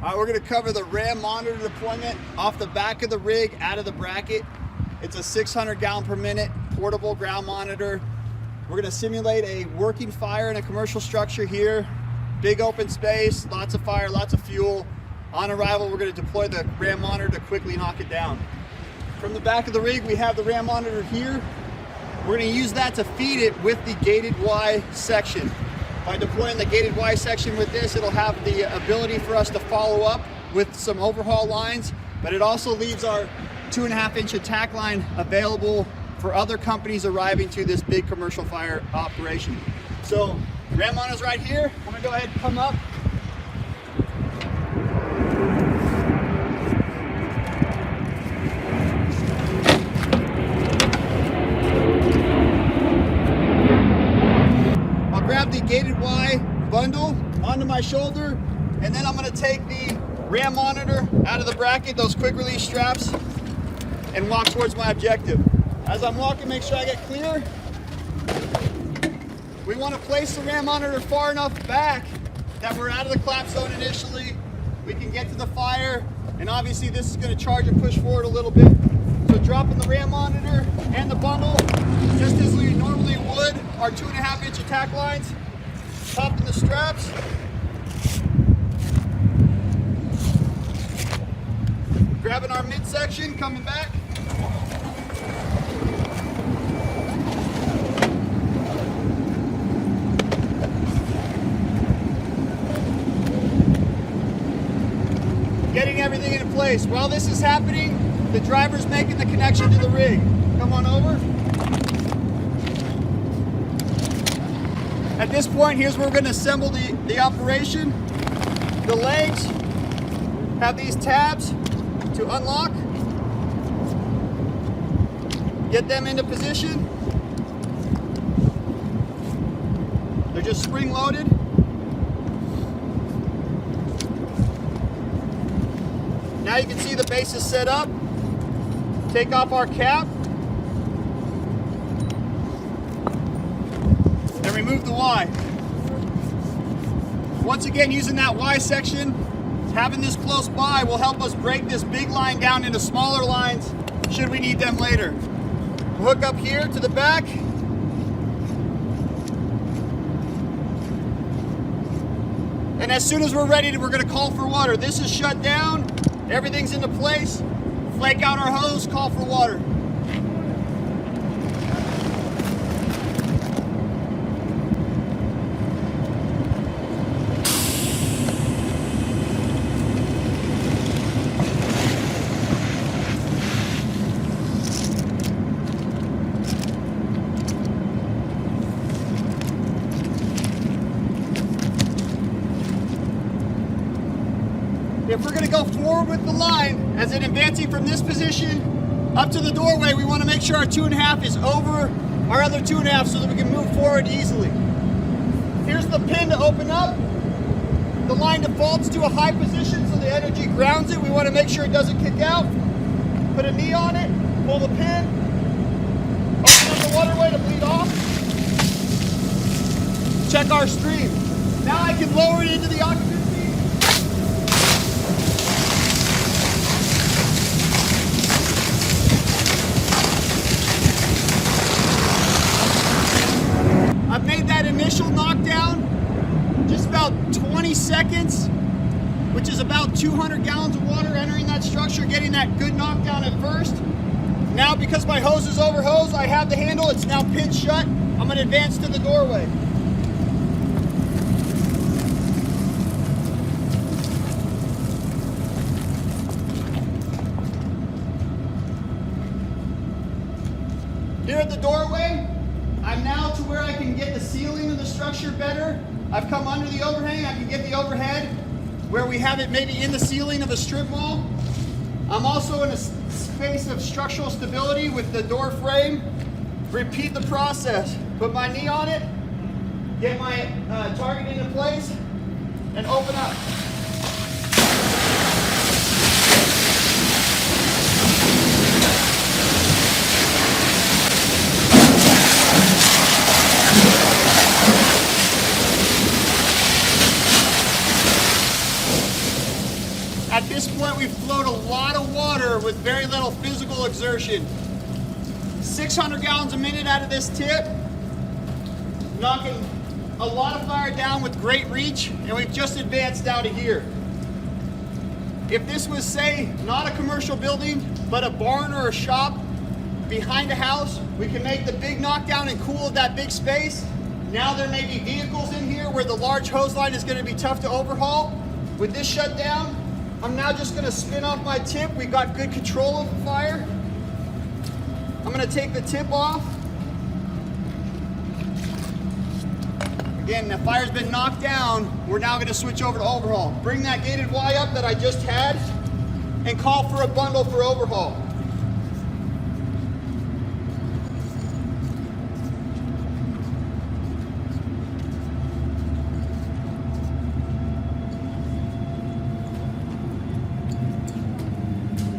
All right, we're gonna cover the ram monitor deployment off the back of the rig, out of the bracket. It's a 600 gallon per minute portable ground monitor. We're gonna simulate a working fire in a commercial structure here. Big open space, lots of fire, lots of fuel. On arrival, we're gonna deploy the ram monitor to quickly knock it down. From the back of the rig, we have the ram monitor here. We're gonna use that to feed it with the gated Y section. By deploying the gated Y section with this, it'll have the ability for us to follow up with some overhaul lines, but it also leaves our 2.5-inch attack line available for other companies arriving to this big commercial fire operation. So, ram monitor's right here. I'm gonna go ahead and come up. Grab the gated Y bundle onto my shoulder, and then I'm going to take the ram monitor out of the bracket, those quick release straps, and walk towards my objective. As I'm walking, make sure I get clear. We want to place the ram monitor far enough back that we're out of the clap zone initially. We can get to the fire, and obviously this is going to charge and push forward a little bit. So dropping the ram monitor and the bundle, just as we normally would our 2.5-inch attack lines, popping the straps. Grabbing our midsection, coming back. Getting everything into place. While this is happening, the driver's making the connection to the rig. Come on over. At this point, here's where we're going to assemble the operation. The legs have these tabs to unlock. Get them into position. They're just spring loaded. Now you can see the base is set up. Take off our cap. And remove the Y. Once again, using that Y section, having this close by will help us break this big line down into smaller lines should we need them later. We'll hook up here to the back. And as soon as we're ready, we're going to call for water. This is shut down. Everything's into place. Flake out our hose, call for water. If we're going to go forward with the line, as in advancing from this position up to the doorway, we want to make sure our 2.5 is over our other 2.5 so that we can move forward easily. Here's the pin to open up. The line defaults to a high position so the energy grounds it. We want to make sure it doesn't kick out. Put a knee on it, pull the pin, open up the waterway to bleed off. Check our stream. Now I can lower it into the occupancy. I've made that initial knockdown just about 20 seconds, which is about 200 gallons of water entering that structure, getting that good knockdown at first. Now, because my hose is over hose, I have the handle, it's now pinched shut. I'm going to advance to the doorway. Here at the doorway, I'm now to where I can get the ceiling of the structure better. I've come under the overhang, I can get the overhead where we have it maybe in the ceiling of a strip mall. I'm also in a space of structural stability with the door frame. Repeat the process. Put my knee on it, get my target into place, and open up. exertion. 600 gallons a minute out of this tip, knocking a lot of fire down with great reach, and we've just advanced out of here. If this was, say, not a commercial building, but a barn or a shop behind a house, we can make the big knockdown and cool that big space. Now there may be vehicles in here where the large hose line is going to be tough to overhaul. With this shut down, I'm now just going to spin off my tip. We've got good control of the fire. I'm going to take the tip off. Again, the fire's been knocked down. We're now going to switch over to overhaul. Bring that gated Y up that I just had and call for a bundle for overhaul.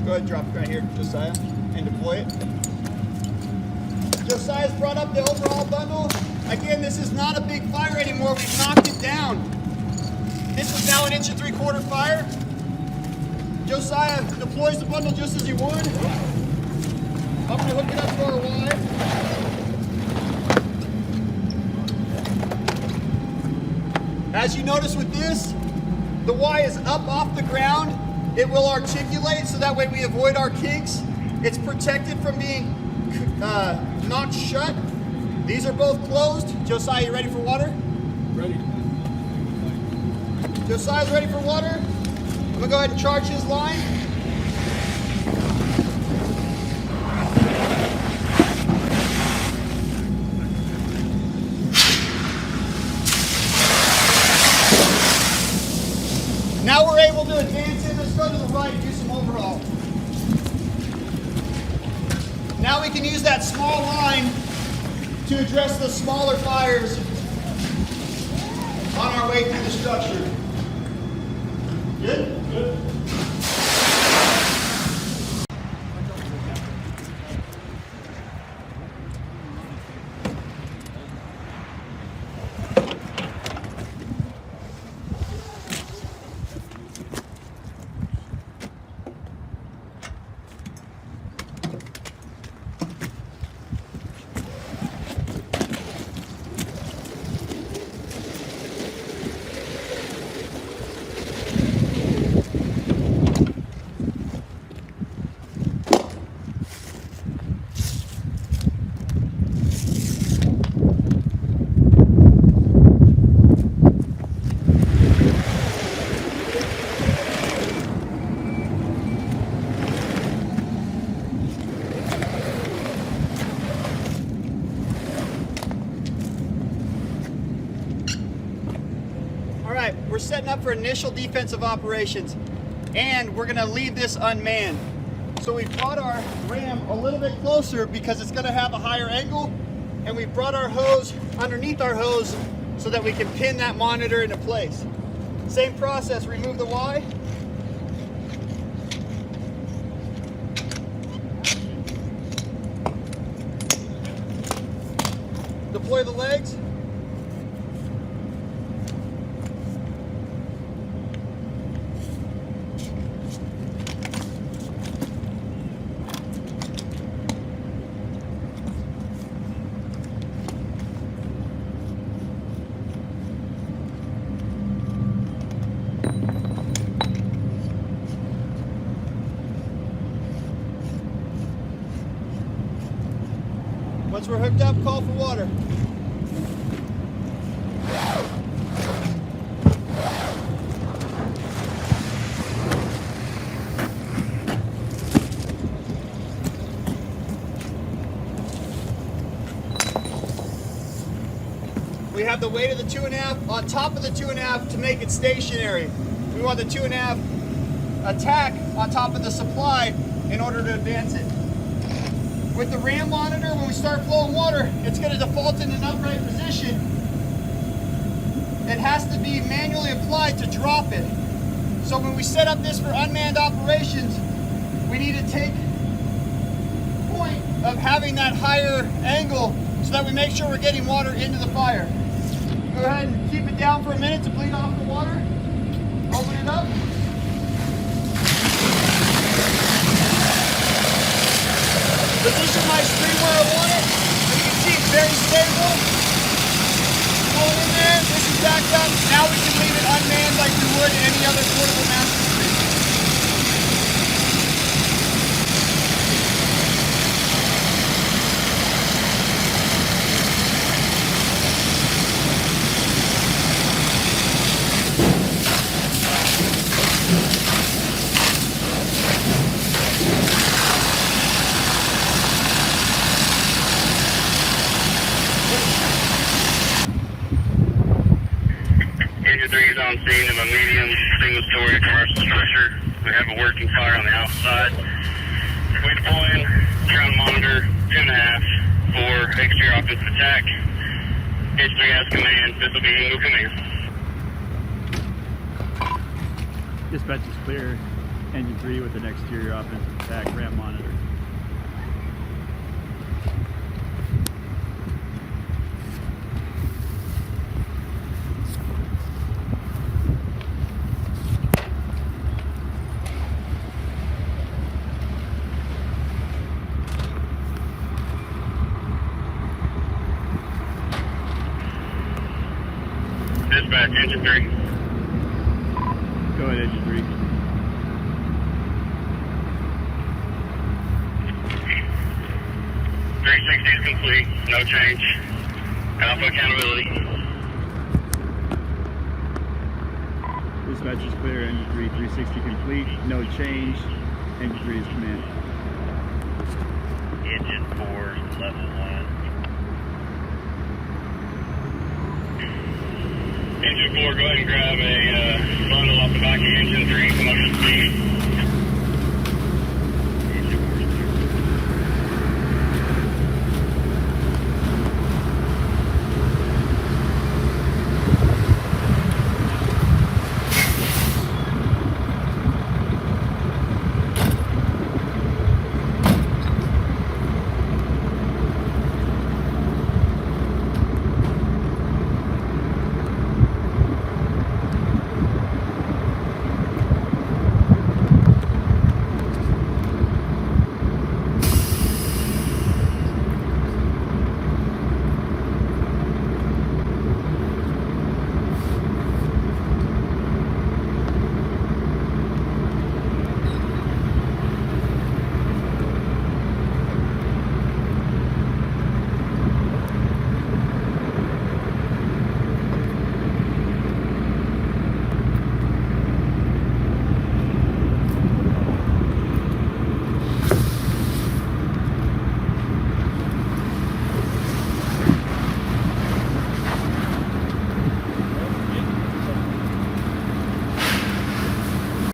Go ahead and drop it right here, Josiah, and deploy it. Josiah's brought up the overhaul bundle. Again, this is not a big fire anymore. We've knocked it down. This is now an 1 3/4 fire. Josiah deploys the bundle just as he would. I'm going to hook it up to our Y. As you notice with this, the Y is up off the ground. It will articulate so that way we avoid our kinks. It's protected from being knocked shut. These are both closed. Josiah, you ready for water? Ready. Josiah's ready for water. I'm gonna go ahead and charge his line. Now we're able to advance in. Let's go to the right and do some overhaul. Now we can use that small line to address the smaller fires on our way through the structure. Good? Good. We're setting up for initial defensive operations, and we're going to leave this unmanned. So we brought our ram a little bit closer because it's going to have a higher angle, and we brought our hose underneath our hose so that we can pin that monitor into place. Same process, remove the Y. Deploy the legs. Once we're hooked up, call for water. We have the weight of the 2.5 on top of the 2.5 to make it stationary. We want the 2.5 attack on top of the supply in order to advance it. With the RAM monitor, when we start flowing water, it's going to default in an upright position. It has to be manually applied to drop it. So when we set up this for unmanned operations, we need to take point of having that higher angle so that we make sure we're getting water into the fire. Go ahead and keep it down for a minute to bleed off the water. Open it up. Position my screen where I want it. As you can see, it's very stable. Pull it in there, this is backed up. Now we can leave it unmanned like we would any other portable master screen. Engine 3 is on scene of a medium single-story commercial structure. We have a working fire on the outside. We deploy in, ground monitor 2.5 for exterior offensive attack. Engine 3 has command. This will be Eagle command. Dispatch is clear. Engine 3 with an exterior offensive attack, ramp monitor. Dispatch, Engine 3. Go ahead, Engine 3. .360 is complete. No change. Alpha accountability. Dispatch is clear. Engine 3, 360 complete. No change. Engine 3 is command. Engine 4, level 1. Engine 4, go ahead and grab a bundle off the back of Engine 3, commotion speed.